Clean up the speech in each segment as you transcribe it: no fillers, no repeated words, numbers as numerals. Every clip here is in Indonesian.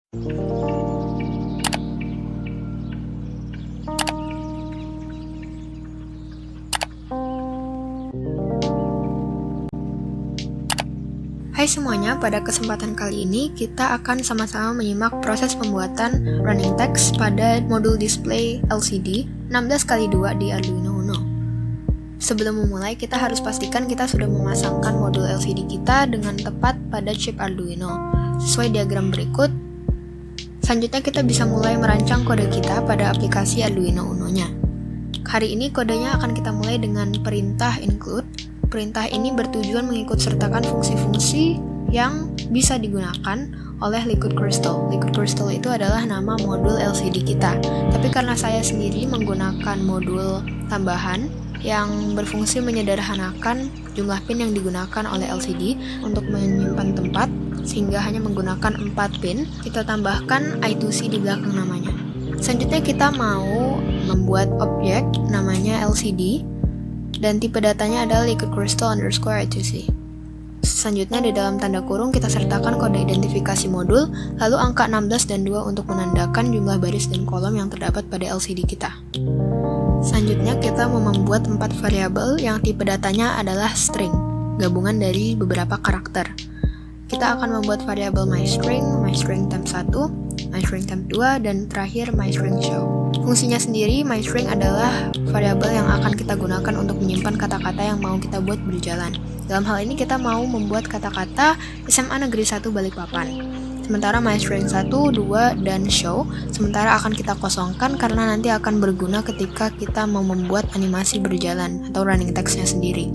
Hai semuanya, pada kesempatan kali ini kita akan sama-sama menyimak proses pembuatan running text pada modul display LCD 16x2 di Arduino Uno. Sebelum memulai, kita harus pastikan kita sudah memasangkan modul LCD kita dengan tepat pada chip Arduino. Sesuai diagram berikut, selanjutnya kita bisa mulai merancang kode kita pada aplikasi Arduino Uno-nya. Hari ini kodenya akan kita mulai dengan perintah include. Perintah ini bertujuan mengikut sertakan fungsi-fungsi yang bisa digunakan oleh Liquid Crystal. Liquid Crystal itu adalah nama modul LCD kita. Tapi karena saya sendiri menggunakan modul tambahan yang berfungsi menyederhanakan jumlah pin yang digunakan oleh LCD untuk menyimpan tempat, sehingga hanya menggunakan 4 pin, kita tambahkan I2C di belakang namanya. Selanjutnya kita mau membuat objek namanya LCD, dan tipe datanya adalah liquid crystal underscore I2C. Selanjutnya di dalam tanda kurung kita sertakan kode identifikasi modul, lalu angka 16 dan 2 untuk menandakan jumlah baris dan kolom yang terdapat pada LCD kita. Selanjutnya kita mau membuat 4 variabel yang tipe datanya adalah string, gabungan dari beberapa karakter. Kita akan membuat variabel myString temp 1, myString temp 2, dan terakhir myString show. Fungsinya sendiri, myString adalah variabel yang akan kita gunakan untuk menyimpan kata-kata yang mau kita buat berjalan. Dalam hal ini kita mau membuat kata-kata SMA Negeri 1 Balikpapan. Sementara myString 1, 2, dan show sementara akan kita kosongkan karena nanti akan berguna ketika kita mau membuat animasi berjalan atau running text-nya sendiri.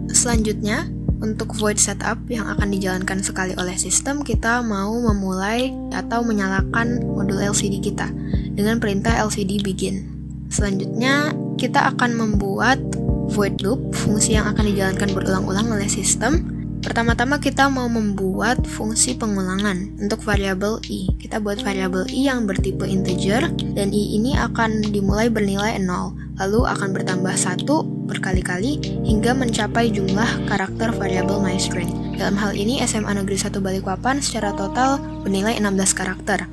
Selanjutnya, untuk void setup yang akan dijalankan sekali oleh sistem, kita mau memulai atau menyalakan modul LCD kita dengan perintah LCD begin. Selanjutnya, kita akan membuat void loop, fungsi yang akan dijalankan berulang-ulang oleh sistem. Pertama-tama kita mau membuat fungsi pengulangan untuk variabel i. Kita buat variabel i yang bertipe integer, dan i ini akan dimulai bernilai 0, lalu akan bertambah 1 berkali-kali hingga mencapai jumlah karakter variabel myString. Dalam hal ini SMA Negeri 1 Balikpapan secara total bernilai 16 karakter.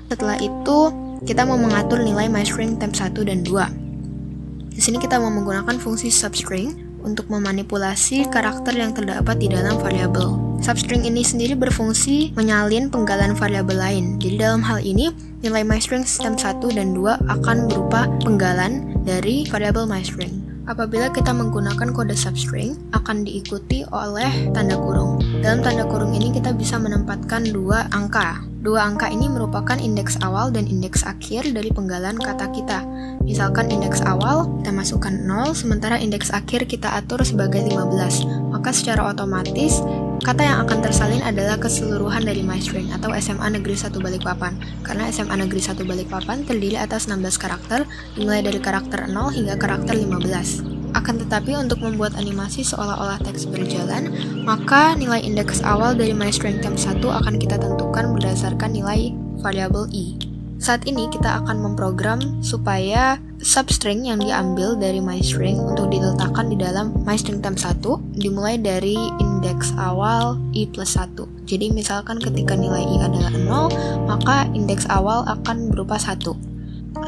Setelah itu, kita mau mengatur nilai myString temp 1 dan 2. Di sini kita mau menggunakan fungsi substring untuk memanipulasi karakter yang terdapat di dalam variabel. Substring ini sendiri berfungsi menyalin penggalan variabel lain. Jadi dalam hal ini, nilai myString temp 1 dan 2 akan berupa penggalan dari variabel myString. Apabila kita menggunakan kode substring, akan diikuti oleh tanda kurung. Dalam tanda kurung ini kita bisa menempatkan 2 angka. 2 angka ini merupakan indeks awal dan indeks akhir dari penggalan kata kita. Misalkan indeks awal kita masukkan 0, sementara indeks akhir kita atur sebagai 15. Maka secara otomatis, kata yang akan tersalin adalah keseluruhan dari myString atau SMA Negeri 1 Balikpapan. Karena SMA Negeri 1 Balikpapan terdiri atas 16 karakter, dimulai dari karakter 0 hingga karakter 15. Akan tetapi untuk membuat animasi seolah-olah teks berjalan, maka nilai indeks awal dari myString temp 1 akan kita tentukan berdasarkan nilai variabel i. Saat ini kita akan memprogram supaya substring yang diambil dari myString untuk diletakkan di dalam myString temp 1 dimulai dari indeks awal i plus 1. Jadi misalkan ketika nilai i adalah 0, maka indeks awal akan berupa 1.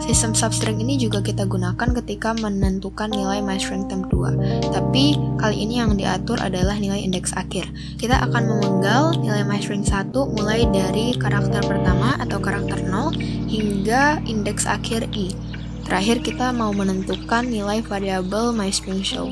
Sistem substring ini juga kita gunakan ketika menentukan nilai myString temp 2. Tapi kali ini yang diatur adalah nilai indeks akhir. Kita akan memenggal nilai myString 1 mulai dari karakter pertama atau karakter 0 hingga indeks akhir i. Terakhir kita mau menentukan nilai variabel myString show.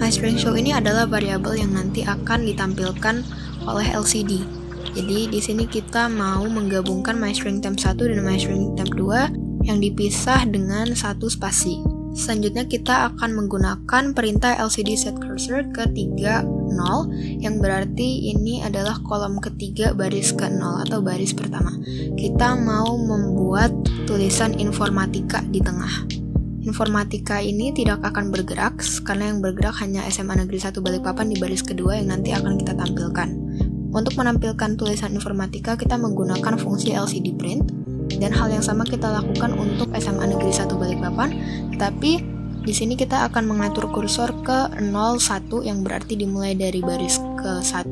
myString show ini adalah variabel yang nanti akan ditampilkan oleh LCD. Jadi di sini kita mau menggabungkan myString temp 1 dan myString temp 2 yang dipisah dengan 1 spasi. Selanjutnya kita akan menggunakan perintah LCD set cursor ke 3, 0, yang berarti ini adalah kolom ketiga baris ke 0 atau baris pertama. Kita mau membuat tulisan informatika di tengah. Informatika ini tidak akan bergerak karena yang bergerak hanya SMA Negeri 1 Balikpapan di baris kedua yang nanti akan kita tampilkan. Untuk menampilkan tulisan informatika kita menggunakan fungsi LCD print. Dan hal yang sama kita lakukan untuk SMA Negeri 1 Balikpapan, tapi di sini kita akan mengatur kursor ke 01 yang berarti dimulai dari baris ke 1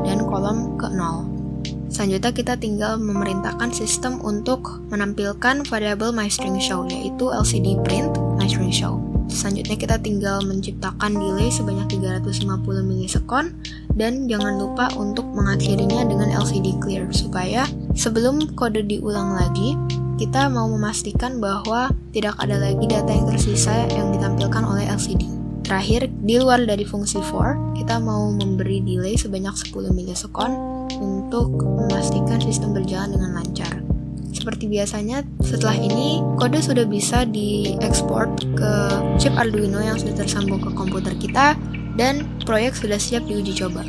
dan kolom ke 0. Selanjutnya kita tinggal memerintahkan sistem untuk menampilkan variabel myStringShow, yaitu LCD print myStringShow. Selanjutnya kita tinggal menciptakan delay sebanyak 350 milisekon dan jangan lupa untuk mengakhirinya dengan LCD clear supaya sebelum kode diulang lagi, kita mau memastikan bahwa tidak ada lagi data yang tersisa yang ditampilkan oleh LCD. Terakhir, di luar dari fungsi for, kita mau memberi delay sebanyak 10 milisekon untuk memastikan sistem berjalan dengan lancar. Seperti biasanya, setelah ini kode sudah bisa diekspor ke chip Arduino yang sudah tersambung ke komputer kita dan proyek sudah siap diuji coba.